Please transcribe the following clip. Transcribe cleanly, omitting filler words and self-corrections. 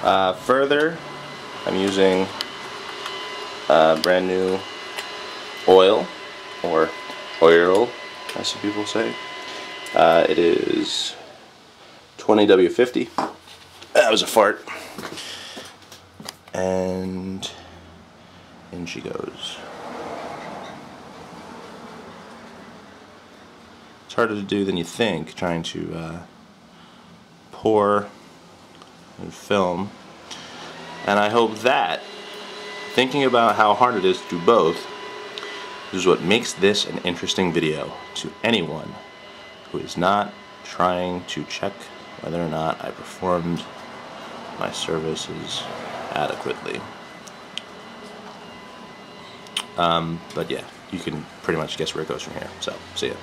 Further, I'm using brand new oil, or oil, as some people say. It is 20W50. That was a fart. And in she goes. It's harder to do than you think, trying to pour and film. And I hope that, thinking about how hard it is to do both, is what makes this an interesting video to anyone who is not trying to check whether or not I performed my services adequately. But yeah, you can pretty much guess where it goes from here. So, see ya.